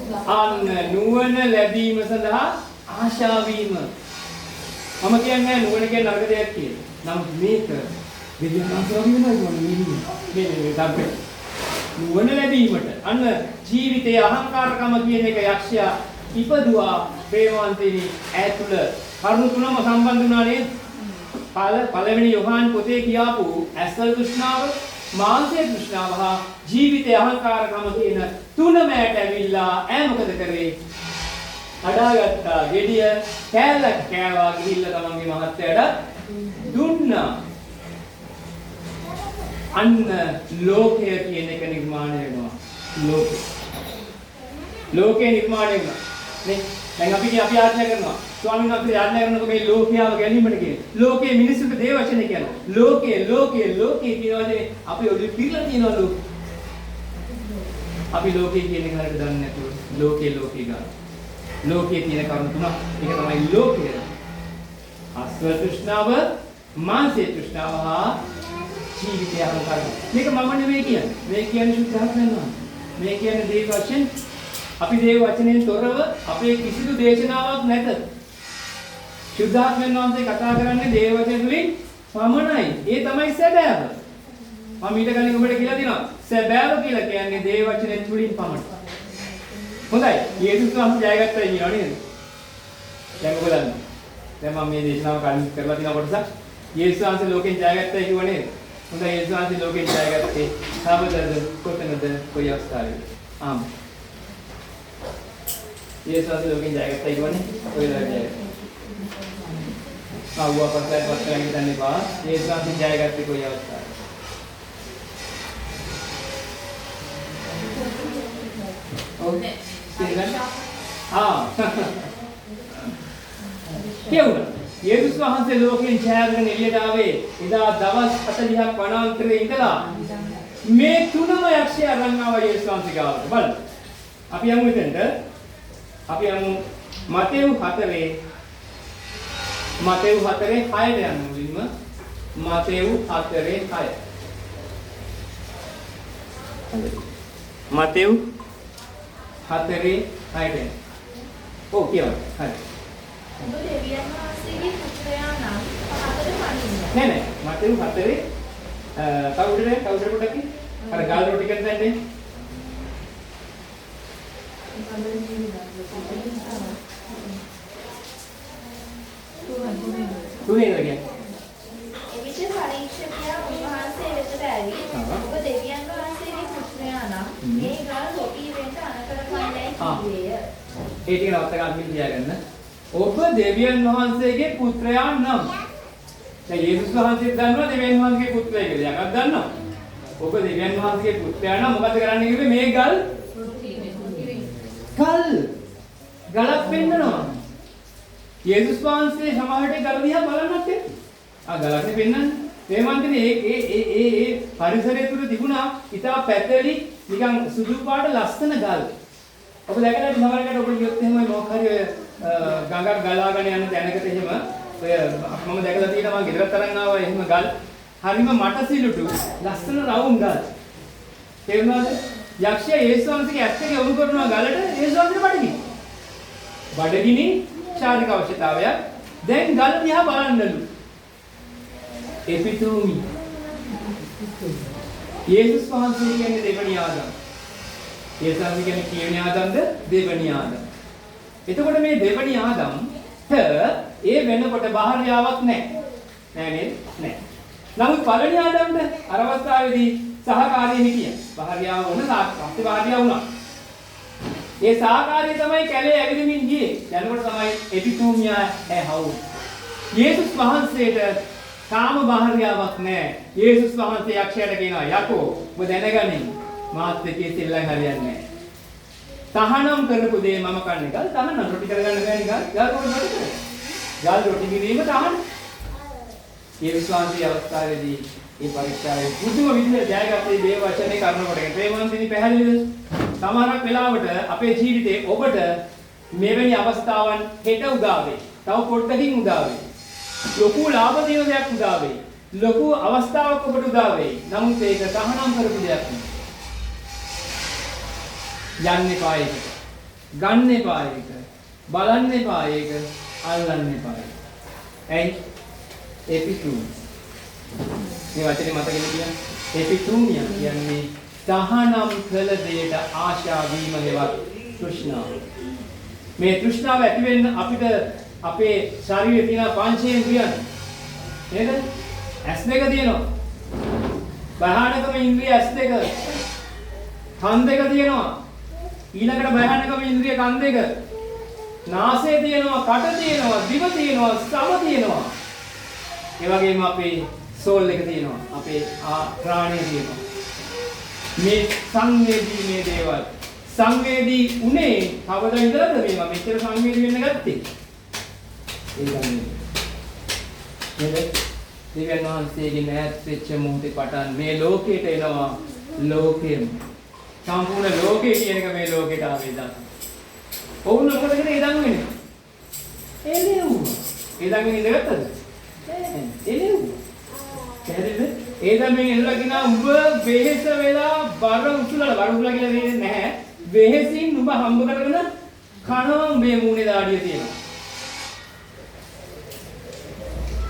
නුවණ ලැබීම සඳහා ආශා වීම. මම කියන්නේ නුවණ කියන නරක දෙයක් කියලා. නමුත් මේක විද්‍යාත්මකව මේ නුවණ ලැබීමට අන්න ජීවිතයේ අහංකාරකම කියන එක යක්ෂයා ඉපදුවා ප්‍රේමවන්තේනි ඈතුල කරුණු තුනම සම්බන්ධ වුණා නේද? පළවෙනි යෝහාන් පොතේ කියාපු ඇස්වල තෘෂ්ණාව, මාංශයේ තෘෂ්ණාව හා ජීවිතයේ අහංකාරකම කියන තුනම යට ඇවිල්ලා ඈ මොකද කරේ? අඩාගත්තා ගෙඩිය කෑල්ලක් කෑවා ගිහිල්ලා තමන්ගේ මහත්තයාට දුන්නා. අන්න ලෝකය කියන එක නිර්මාණය වෙනවා. ලෝකේ නිර්මාණය වෙනවා. නේ? දැන් අපි ආඥා කරනවා. ස්වාමීන් වහන්සේ ආඥා කරනකොට මේ ලෝකයාව ගැනීමට කියන්නේ. ලෝකයේ මිනිසුන්ට දේ වචනේ කියනවා. ලෝකේ කියන වචනේ අපි ඔලි පිරලා තියෙනවා ලෝකේ. අපි ලෝකේ කියන එක හරියට දන්නේ නැතුව ලෝකේ ගන්න. ලෝකයේ තියෙන කරුණු තුනක්. ඒක තමයි ලෝකය. අස්ව තෘෂ්ණාව, මාංශේ තෘෂ්ණාව හා ජීවිතය අහංකාරය. මේක මම නෙවෙයි කියන්නේ. මේ කියන්නේ සුද්ධාත්මයන් වහන්සේ. මේ කියන්නේ දේව වචන. අපි දේව වචනෙන් තොරව අපේ කිසිදු දේශනාවක් නැත. සුද්ධාත්මයන් වහන්සේ කතා කරන්නේ දේව වචන තුලින් පමණයි. ඒ තමයි සැබෑව. මම ඊට කලින් ඔබට කියලා දෙනවා. සැබෑව කියලා කියන්නේ දේව වචනෙන් තුලින් පමණයි. හොඳයි. යේසුස් වහන්සේ ජයගත්තා කියනවා නේද? දැන් ඔයගොල්ලන් දැන් මම මේ දේශනාව කලින් කරලා තියෙන කොටසක් යේසුස් වහන්සේ ලෝකෙන් ජයගත්තා කියුවා නේද? හොඳයි යේසුස් වහන්සේ ලෝකෙන් ජයගත්තේ කවදද කොතනද කොයි අවස්ථාවේද? යේසුස් වහන්සේ ලෝකෙන් ජයගත්තා කියවනේ ඔය වෙලාවට ජයගත්තා. ආවුවා පස්සෙන් හිතන්නේ බා යේසුස් වහන්සේ ජයගත්තේ කොයි අවස්ථාවේද? ඔව්. කියුණා. යේසුස් වහන්සේ ලෝකෙන් ජයගෙන එළියට ආවේ එදා දවස් 40ක් වනාන්තරයේ ඉඳලා මේ තුනම යක්ෂය අරන් ආවා යේසුස් වහන්සේ ගාවට. බලන්න. අපි යමු එතනට. අපි යමු මතෙව් 4 මතෙව් 4:6ට යන්න මුලින්ම මතෙව් 4:6 මතෙව් 4:6ට ඔව් කියන්න. හරි. ඔබ දෙවියන් වහන්සේගේ පුත්‍රයා නම් පහතට පනින්න. නෑ මතෙව් 4 කවුරුද පොඩ්ඩක් අර ගල් රොටි කරන දැන්නේ තුනේ ඉඳගෙන එවිට පරීක්ෂකයා උන්වහන්සේ වෙතට ඇවි ඔබ දෙවියන් වහන්සේගේ පුත්‍රයා නම් මේ ගල් රොටි වෙන්න අනකර කන්නයි කිව්වේය. ඒ ටික නවත්ත ගන්න තියාගන්න. ඔබ දෙවියන් වහන්සේගේ පුත්‍රයා නම් දැන් යේසුස් වහන්සේ දන්නවා දෙවියන් වහන්සේගේ පුත්‍රයෙක් කියලා. යකක් දන්නවා. ඔබ දෙවියන් වහන්සේගේ පුත්‍රයා නම් මොකද කරන්නේ කිව්වේ මේ ගල් ගලක් පෙන්නනවා. යේසුස් වහන්සේ සමහරට ගල දිහා බලන්නත් එක්ක. ගලක්නේ පෙන්නන්නේ. මේ මන්දිරේ ඒ පරිසරය තුල තිබුණා ඉතා පැතලි නිකන් සුදු පාට ලස්සන ගල්. ඔබ දැකලා සමහරකට ඔබ ගියොත් එහෙම මොකක් හරි ගඟක් ගලාගෙන යන තැනකට එහෙම ඔය මම දැකලා තියෙනවා මම ගෙදරට තරන් ආවා එහෙම ගල්. හරිම මටසිලුටු ලස්සන රවුම් ගල්. තේරුණාද? යක්ෂයා යේසුස් වහන්සේගේ ඇත්තට යොමු කරනවා ගලට යේසුස් වහන්සේට බඩගිනි. බඩගිනි ශාරීරික අවශ්‍යතාවයක්. දැන් ගල දිහා බලන්නලු. එපිටෝමි. යේසුස් වහන්සේ කියන්නේ දෙවනි ආදම්. යේසුස් වහන්සේ කියන්නේ කීවෙනි ආදම්ද? දෙවනි ආදම්. එතකොට මේ දෙවනි ආදම්ට ඒ වෙනකොට බාහිරාවක් නැහැ. නෑ නේද? නෑ. නමුත් පළවෙනි ආදම්ට අර අවස්ථාවේදී සහකාරී හිටියා. බාහිරාව වුණ සාක්ෂි බාහිරාව වුණා. ඒ සහකාරී තමයි කැලේ ඇවිදින්මින් ගියේ. යනකොට තමයි එපිටෝමියා ඇහවු. යේසුස් වහන්සේට කාම බාහිරාවක් නැහැ. යේසුස් වහන්සේ යක්ෂයාට කියනවා යකෝ ඔබ දැනගනින් මාත් එක්ක සෙල්ලම් හරියන්නේ නැහැ. තහනම් කරපු දේ මම කන්නේ ගල් තහනම් රොටි කරගන්න බෑනේ ගල් රොටි කිරීම තහනම්. යේසුස් වහන්සේ අවස්ථාවේදී මේ පරීක්ෂාවේ බුදුම විදිහට ජයගත්තේ මේ වචනේ කරන කොටගෙන ප්‍රේමවන්තිනි පැහැදිලිද? සමහරක් වෙලාවට අපේ ජීවිතේ ඔබට මෙවැනි අවස්ථාවන් හෙට උදා වෙයි. තව පොඩ්ඩකින් උදා වෙයි. ලොකු ලාභ දින දෙයක් උදා වෙයි. ලොකු අවස්ථාවක් ඔබට උදා වෙයි. නමුත් ඒක තහනම් කරපු දෙයක් නෙවෙයි. යන්න එපා ඒක. ගන්න එපා ඒක. බලන්න එපා ඒක. අල්ලන්න එපා ඒක. ඇයි? එපිටුම්. මේ වචනේ මතකෙද කියන්නේ? එපිටුමියා කියන්නේ තහනම් කළ දෙයට ආශා වීම හේවත් තෘෂ්ණාව. මේ තෘෂ්ණාව ඇති වෙන්න අපිට අපේ ශරීරයේ තියෙන පංචේන්ද්‍රියන් නේද? ඇස් දෙක තියෙනවා. බාහනකම ඉන්ද්‍රිය ඇස් දෙක. කන් දෙක තියෙනවා. ඊළඟට භයානකම ඉන්ද්‍රිය කන් දෙක. නාසය තියෙනවා, කට තියෙනවා, දිව තියෙනවා, සම තියෙනවා. ඒ වගේම අපේ සෝල් එක තියෙනවා. අපේ ප්‍රාණය තියෙනවා. මේ සංවේදී මේ දේවල්. සංවේදී උනේ කවදා ඉඳලාද මේ මම මෙච්චර සංවේදී වෙන්න ගත්තේ? ඒ ගන්නේ. නේද? දෙවියන් වහන්සේගේ නැත් වෙච්ච මොහොතේ පටන් මේ ලෝකයට එනවා ලෝකෙම සම්පූර්ණ ලෝකේ කියන එක මේ ලෝකෙට ආවේදා. ඔවුන් මොකද කරේ ඉඳන් වෙන්නේ? එළෙව්. ඉඳන් ඉඳගත්තද? එළෙව්. පැහැදිලිද? එදා මේ එල්ලලා කියනවා උඹ වෙහෙස වෙලා බර උසුලලා කියලා වෙන්නේ නැහැ. වෙහෙසින් උඹ හම්බ කරගෙන කනවා මේ මූණේ දාඩිය තියෙනවා.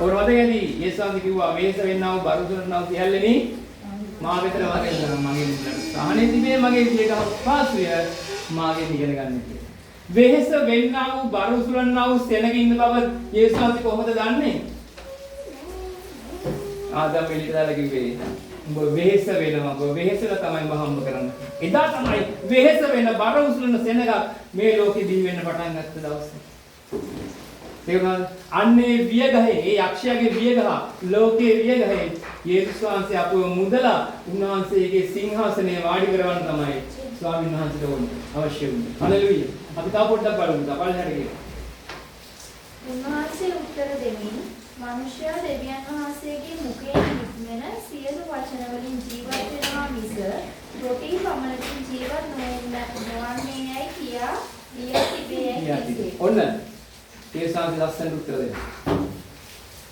ඔවුන් මතකයි යේසුස් වහන්සේ කිව්වා වෙහෙස වෙන්නව බර උසුලනව සියල්ලෙනි මා වෙතට වගේ මගේ සහනේ තිබේ මගේ පිළිගහ පාසුය මාගෙන් ඉගෙන ගන්න කියලා. වෙහෙස වෙන්නා වූ බර උසුලන්නා වූ සෙනග ඉන්න බව යේසුස් වහන්සේ කොහොමද දන්නේ? ආදම් එළියට දාලා කිව්වේ උඹ වෙහෙස වෙනවා. උඹ වෙහෙසලා තමයි මම හම්බ කරන්නේ. එදා තමයි වෙහෙස වෙන බර උසුලන සෙනග මේ ලෝකෙ දී වෙන්න පටන් ගත්ත දවසේ. තේරුණාද? අන්නේ වියගහේ, ඒ යක්ෂයාගේ වියගහ, ලෝකයේ වියගහේ යේසුස් වහන්සේ අපව මුදලා උන්වහන්සේගේ සිංහාසනයේ වාඩි කරවන්න තමයි ස්වාමීන් වහන්සේට ඕනේ අවශ්‍ය වුණේ. හලෙලුයා. අපි තව පොඩ්ඩක් බලමු. පළහැට ගියා. උන්වහන්සේ උත්තර දෙමින් මනුෂ්‍යයා දෙවියන් වහන්සේගේ මුඛයෙන් නික්මෙන සියලු වචන වලින් ජීවත් වෙනවා මිස රොටි පමණකින් ජීවත් නොවන්නේ යයි කියා ලියා තිබේ. ඔන්න ඒ සාන්ති ලස්සන උත්තර දෙනවා.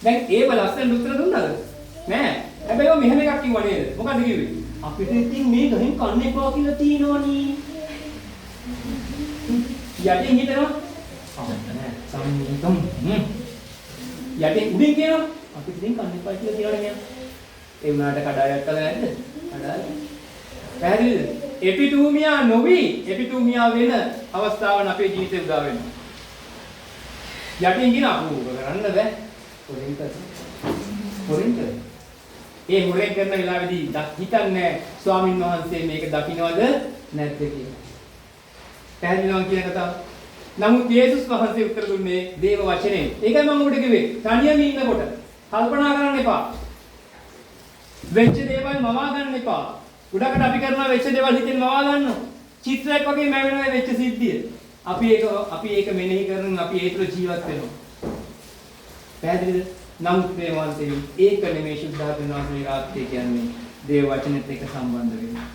දැන් ඒව ලස්සන උත්තර දුන්නාද? නෑ. හැබැයි ඔය මෙහෙම එකක් කිව්වා නේද? මොකද්ද කිව්වේ? අපිට ඉතින් මේ ගහෙන් කන්න එපා කියලා තියෙනවනේ. යටින් හිතනවා. නෑ. සම්මුතම්. යටින් උඩින් කියනවා. අපිට ඉතින් කන්න එපා කියලා කියනවනේ. ඒ වුණාට කඩායක් කළා නැද්ද? කඩායි. පැහැදිලිද? එපිටූමියා නොවි එපිටූමියා වෙන අවස්ථාවන් අපේ ජීවිතේ උදා වෙනවා. යටින් කියන අපු කරන්න බෑ. හොරෙන් කරේ. ඒ හොරෙන් කරන වෙලාවේදී හිතන්නේ ස්වාමින් වහන්සේ මේක දකින්නවද නැද්ද කියලා. පැහැදිලිවම කියන කතාව. නමුත් යේසුස් වහන්සේ උත්තර දුන්නේ දේව වචනේ. ඒකයි මම ඔබට කිව්වේ. තනියම ඉන්නකොට කල්පනා කරන්න එපා. වෙච්ච දේවල් මවා ගන්න එපා. උඩකට අපි කරනවා වෙච්ච දේවල් හිතෙන් මවා ගන්නවා. චිත්‍රයක් වගේ මැවෙනවා වෙච්ච සිද්ධිය. අපි ඒක මෙනෙහි කරන අපි ඒ තුළ ජීවත් වෙනවා. පැහැදිලිද? නමුත් මේ වහන්සේ ඒක නෙමේ සුද්ධාත්ම වහන්සේ රාත්‍රියේ කියන්නේ දේව වචනේත් එක්ක සම්බන්ධ වෙනවා.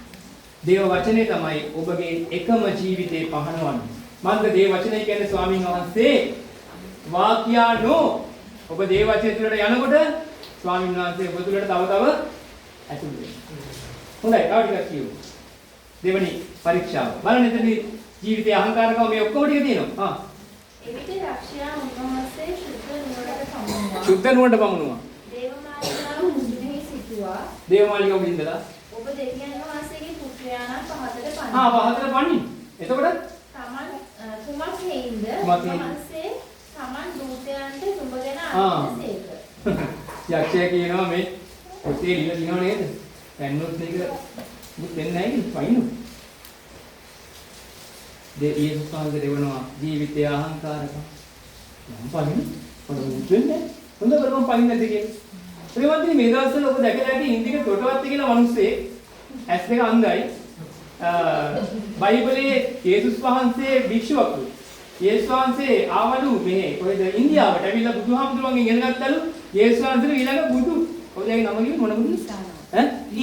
දේව වචනේ තමයි ඔබගේ එකම ජීවිතේ පහනවන්නේ. මන්ද දේව වචනේ කියන්නේ ස්වාමීන් වහන්සේ වාක්‍යානෝ ඔබ දේව වචනේ තුළට යනකොට ස්වාමීන් වහන්සේ ඔබ තුළට තව ඇතුල් වෙනවා. හොඳයි, තව ටිකක් කියමු. දෙවනි පරීක්ෂාව. බලන්න එතනදී ජීවිතයේ අහංකාරකම මේ ඔක්කොම ටික තියෙනවා. එවිට යක්ෂයා උන්වහන්සේ ශුද්ධ නුවරට පමුණුවා. ශුද්ධ නුවරට පමුණුවා. දේවමාලිගාව මුදුනේ සිටුවා. දේවමාලිගාව ඉඳලා ඔබ දෙවියන් වහන්සේගේ පුත්‍රයාණන් පහතට පනින්න. පහතට පනින්න. එතකොට තමන් කුමක් හේින්ද? වහන්සේ තමන් දූතයන්ට නුඹගෙන අනිසේක. යක්ෂයා කියනවා මේ ඔතේ ඉන්න දිනව නේද? පැන්නොත් මේක මුත් වෙන්නේ නැහැ නේද? පයින්නු. යේසුස් වහන්සේ දෙවනවා ජීවිතය අහංකාරකම්. මම පහින් පොඩි වෙන්නේ. හොඳ කරපම් පහින් නැද්ද කියලා. ප්‍රේමන්ති මේ දවස්වල ඔබ දැකලා ඇති ඉන්දික තොටවත්ති කියලා මිනිස්සේ ඇස් දෙක අන්ධයි. බයිබලයේ යේසුස් වහන්සේ භික්ෂුවක්ලු. යේසුස් වහන්සේ ආවලු මේ කොහෙද ඉන්දියාවට ඇවිල්ලා බුදුහාමුදුරුවන්ගෙන් ඉගෙන ගත්තලු යේසුස් වහන්සේ ඊළඟ බුදු. ඔයගේ නම කිව්වේ මොන බුදුද?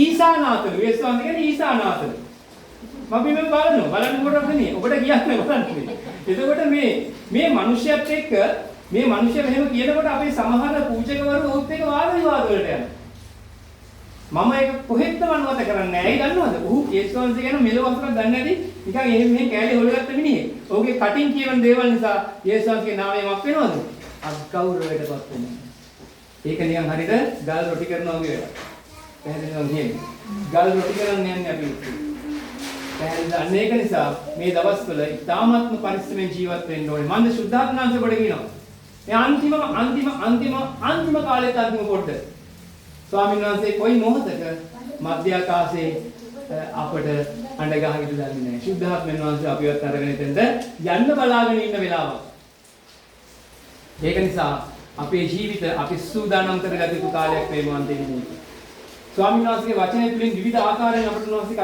ඊසානාතලු. යේසුස් වහන්සේ කියන්නේ ඊසානාතලු. අපි මේ බලන්න කොටද නේ ඔබට කියන්නේ බලන්න. එතකොට මේ මිනිස්සුත් එක්ක මේ මිනිස්සු මෙහෙම කියනකොට අපේ සමහර පූජකවරු උත් එක්ක වාද විවාද වලට යනවා. මම ඒක කොහෙත්ම අනුමත කරන්නේ නැහැ. ඒ දන්නවද? ඔහු යේසුස් වහන්සේ කියන මෙලොව වස්තුවක් දන්නේ නැති නිකන් එහෙම මෙහෙම කෑලි හොලගත්ත මිනිහෙක්. ඔහුගේ කටින් කියවන දේවල් නිසා යේසුස් වහන්සේගේ නාමයෙන් මක් වෙනවද? අගෞරවයටපත් වෙනවා. ඒක නිකන් හරියට ගල් රොටි කරනවා වගේ වැඩක්. පැහැදිලිවම කියන්නේ. ගල් රොටි කරන්නේ යන්නේ අපි. පැහැදිලිද? අන්න ඒක නිසා මේ දවස්වල ඉතාමත්ම පරිස්සමෙන් ජීවත් වෙන්න ඕනේ. මන්ද සුද්ධාත්මනාංශ කොට කියනවා. මේ අන්තිම කාලෙත් අන්තිම පොඩ්ඩ. ස්වාමීන් වහන්සේ කොයි මොහොතක මධ්‍ය ආකාශයේ අපට අඬ ගහගෙන දන්නේ නැහැ. සුද්ධාත්මයන් වහන්සේ අපිවත් අරගෙන එතෙන්ද යන්න බලාගෙන ඉන්න වෙලාවක්. ඒක නිසා අපේ ජීවිත අපි සූදානම් කරගත යුතු කාලයක් මේ මන් දෙන්නේ. ස්වාමීන් වහන්සේගේ වචනය තුළින් විවිධ ආකාරයෙන් අපට උන්වහන්සේ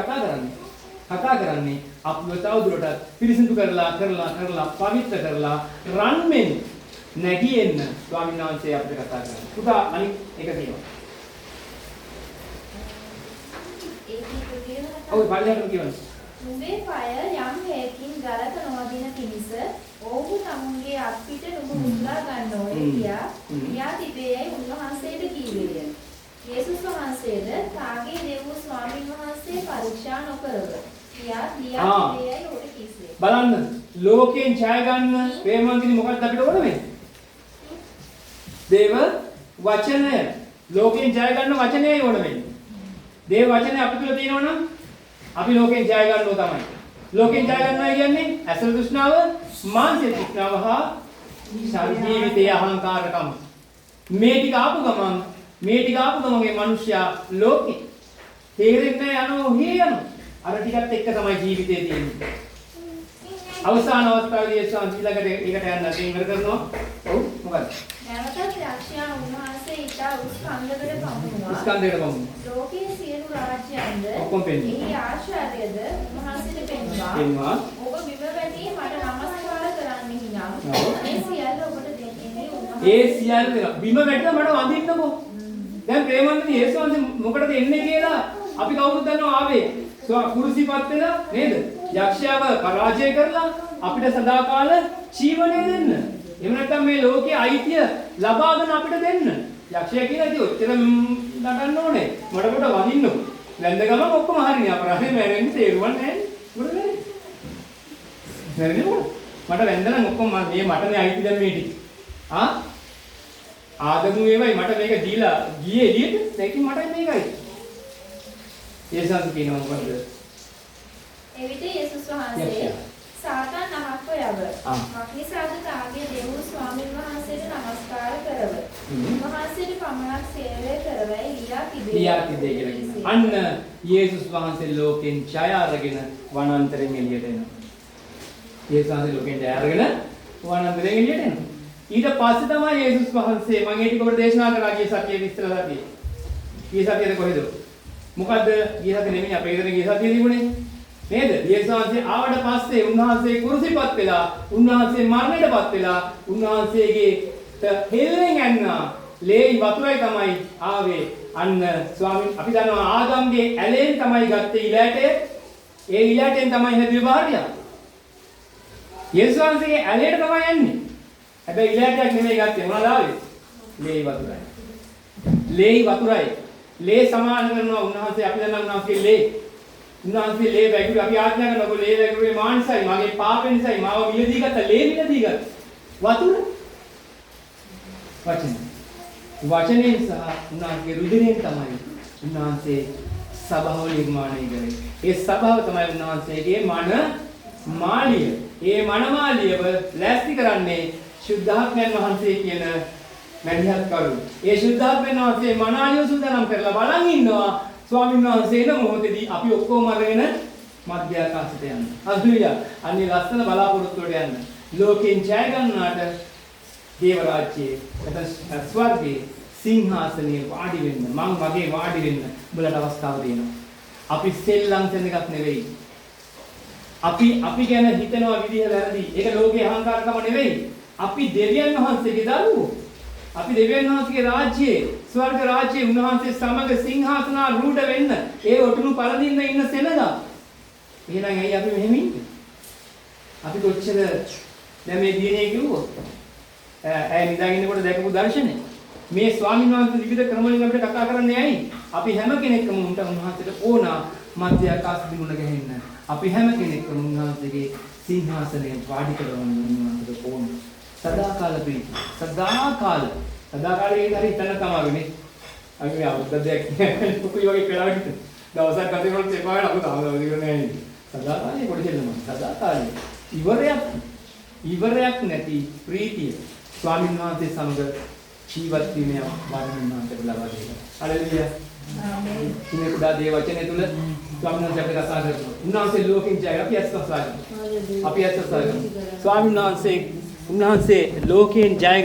කතා කරන්නේ අපව තවදුරටත් පිරිසිදු කරලා පවිත්‍ර කරලා රන්මෙන් නැගියෙන්න ස්වාමීන් වහන්සේ අපිට කතා කරනවා. පුතා අනිත් එක තියෙනවා. ඔව් බලන්න කියවන්න. නුඹේ පය යම් හේකින් ගලක නොවදින පිණිස ඔව්හු තමුන්ගේ අත්පිට නුඹ මුද්‍රා ගන්න ඕනේ කියා තිබේයි උන්වහන්සේට කීවේය. යේසුස් වහන්සේද තාගේ දෙව් ස්වාමීන් වහන්සේ පරීක්ෂා නොකරව. කියා තිබේයි ඔහුට කිව්වේ. බලන්න ලෝකයෙන් ඡය ගන්න ප්‍රේමවන්තිනි මොකක්ද අපිට ඕන වෙන්නේ? දේව වචනය. ලෝකයෙන් ඡය ගන්න වචනයයි ඕන වෙන්නේ. දේව වචනේ අපි තුල තියෙනවනම් අපි ලෝකෙන් ජය ගන්නව තමයි. ලෝකෙන් ජය ගන්නවා කියන්නේ ඇසල තෘෂ්ණාව, මානසික තෘෂ්ණාව හා ජීවිතයේ අහංකාරකම. මේ ටික ආපු ගමන් මේ මිනිස්සයා ලෝකේ තේරෙන්නේ යනවා හේයන. අර ටිකත් එක්ක තමයි ජීවිතේ තියෙන්නේ. අවසාන අවස්ථාවේදී යේසුස් ඊළඟට ඒකට යන්න තීන්දුව කරනවා. ඔව් මොකද? නැවතත් යක්ෂයා උන්වහන්සේ ඊට ස්කන්ධකට පමුණුවා. ස්කන්ධයට පමුණුවා. ලෝකයේ සියලු රාජ්‍යයන්ද ඔක්කොම පෙන්වනවා. එහි ආශ්‍රයයද උන්වහන්සේට පෙන්වනවා. ඔබ බිම වැටී මට නමස්කාර කරන්නෙහි නම් මේ සියල්ල ඔබට දෙන්නේ උන්වහන්සේ. ඒ සියල්ල බිම වැටලා මට වඳින්නකෝ. දැන් ප්‍රේමන්තනි යේසුස් මොකටද එන්නේ කියලා අපි කවුරුත් දන්නවා ආවේ. කුරුසිපත් වෙලා නේද? යක්ෂයාව පරාජය කරලා අපිට සදාකාල ජීවනය දෙන්න. එහෙම නැත්නම් මේ ලෝකයේ අයිතිය ලබාගෙන අපිට දෙන්න. යක්ෂයා කියලා ඉතින් ඔච්චර නටන්න ඕනේ. මට කොට වදින්නකො. වැන්ද ගමන් ඔක්කොම හරිනේ අපරාධේ මැරෙන්නේ තේරුවන් නැහැ. මොකද වෙන්නේ? මැරෙන්නේ මොකද? මට වැන්දනම් ඔක්කොම මේ මටනේ අයිති දැන් මේ ටික. ආදමු වේවයි මට මේක දීලා ගියේ එළියට. ඒකකින් මට මේකයි. යේසුස් කියනවා මොකද? එවිට යේසුස් වහන්සේ සාතන් අහක්ව යව. මක්නිසාද තාගේ දෙව් ස්වාමීන් වහන්සේට නමස්කාර කරව. උන්වහන්සේට පමණක් සේවය කරවයි ලියා තිබේ. ලියා තිබේ කියලා කියනවා. අන්න යේසුස් වහන්සේ ලෝකෙන් ජය අරගෙන වනාන්තරයෙන් එළියට එනවා. යේසුස් වහන්සේ ලෝකෙන් ජය අරගෙන වනාන්තරයෙන් එළියට එනවා. ඊට පස්සේ තමයි යේසුස් වහන්සේ මම ඒ ටික ඔබට දේශනා කරා ගිය සතියේ විස්තර සතියේ. ගිය සතියේද කොහෙද? මොකද්ද ගිය සතියේ නෙමෙයි අපේ ගෙදර ගිය සතියේ තිබුණේ. නේද? යේසුස් වහන්සේ ආවට පස්සේ උන්වහන්සේ කුරුසිපත් වෙලා, උන්වහන්සේ මරණයටපත් වෙලා, උන්වහන්සේගේ හෙල්ලෙන් යන්නා ලේයි වතුරයි තමයි ආවේ. අන්න ස්වාමීන් අපි දන්නවා ආදම්ගේ ඇලෙන් තමයි ගත්තේ ඉලෑටය. ඒ ඉලෑටෙන් තමයි හැදුවේ බාහිරිය. යේසුස් වහන්සේගේ ඇලේට තමයි යන්නේ. හැබැයි ඉලෑටයක් නෙමෙයි ගත්තේ මොනවද ආවේ? ලේයි වතුරයි. ලේයි වතුරයි. ලේ සමාන කරනවා උන්වහන්සේ අපි දන්නා උන්වහන්සේ ලේ. උන්වහන්සේ ලේ වැගුරු අපි ආඥා කරනකො ලේ වැගුරුේ මාංශයි මගේ පාපෙ නිසායි මාව විලදී ගත්ත ලේ විලදී ගත්ත. වතුර වචනේ සහ උන්වහන්සේ රුධිරයෙන් තමයි උන්වහන්සේ සභාව නිර්මාණය කරේ. ඒ සභාව තමයි උන්වහන්සේගේ මන මාළිය. ඒ මන මාළියව ලෑස්ති කරන්නේ ශුද්ධාත්මයන් වහන්සේ කියන මැදිහත් කරු. ඒ ශුද්ධාත්මයන් වහන්සේ මනාලිය සූදානම් කරලා බලන් ඉන්නවා. ස්වාමීන් වහන්සේ එන මොහොතේදී අපි ඔක්කොම අරගෙන මධ්‍ය ආකාශයට යන්න. හalleluya. අන්නේ ලස්සන බලාපොරොත්තුවට යන්න. ලෝකෙන් ජය ගන්නාට දේව රාජ්‍යයේ නැත්නම් ස්වර්ගයේ සිංහාසනයේ වාඩි වෙන්න මම වගේ වාඩි වෙන්න උඹලට අවස්ථාව දෙනවා. අපි සෙල්ලම් කරන එකක් නෙවෙයි. අපි ගැන හිතනවා විදිහ වැරදි. ඒක ලෝකේ අහංකාරකම නෙවෙයි. අපි දෙවියන් වහන්සේගේ දරුවෝ. අපි දෙවියන් වහන්සේගේ රාජ්‍යයේ ස්වර්ග රාජ්‍යයේ උන්වහන්සේ සමග සිංහාසනාරූඪ වෙන්න ඒ ඔටුනු පළඳින්න ඉන්න සෙනඟ. එහෙනම් ඇයි අපි මෙහෙම ඉන්නේ? අපි කොච්චර දැන් මේ දිනේ කිව්වොත් ඇයි නිදාගෙන ඉන්නකොට දැකපු දර්ශනේ මේ ස්වාමීන් වහන්සේ විවිධ ක්‍රම වලින් අපිට කතා කරන්නේ ඇයි? අපි හැම කෙනෙක්ම උන්වහන්සේට ඕන මධ්‍ය ආකාශ දිනුන ගහින්න. අපි හැම කෙනෙක්ම උන්වහන්සේගේ සිංහාසනයේ වාඩි කරවන්න උන්වහන්සේට ඕන. සදාකාල ප්‍රීති. සදාකාලයේ හරි හිතන්න තමයි. අපි මේ අවුරුද්දක් කුකුයි වගේ වෙලාවට දවසක් ගත කරනකොට එපා වෙන අපි තාම දවස් ඉවරනේ නැහැ. සදාකාලයේ පොඩි දෙන්නම. සදාකාලයේ ඉවරයක් නැති ප්‍රීතිය ස්වාමීන් වහන්සේ සමග ජීවත් වීමේ වර්ණනාන්තට ලබා දෙනවා. හalleluya. ආමේන්. මේ කුඩා දේ වචනේ තුල ස්වාමීන් වහන්සේ අපිට කතා කරනවා. උන්වහන්සේ ලෝකෙන් ජය අපි ඇස්සසාගෙන. අපි ඇස්සසාගෙන. ස්වාමීන් වහන්සේ ලෝකයෙන් ජය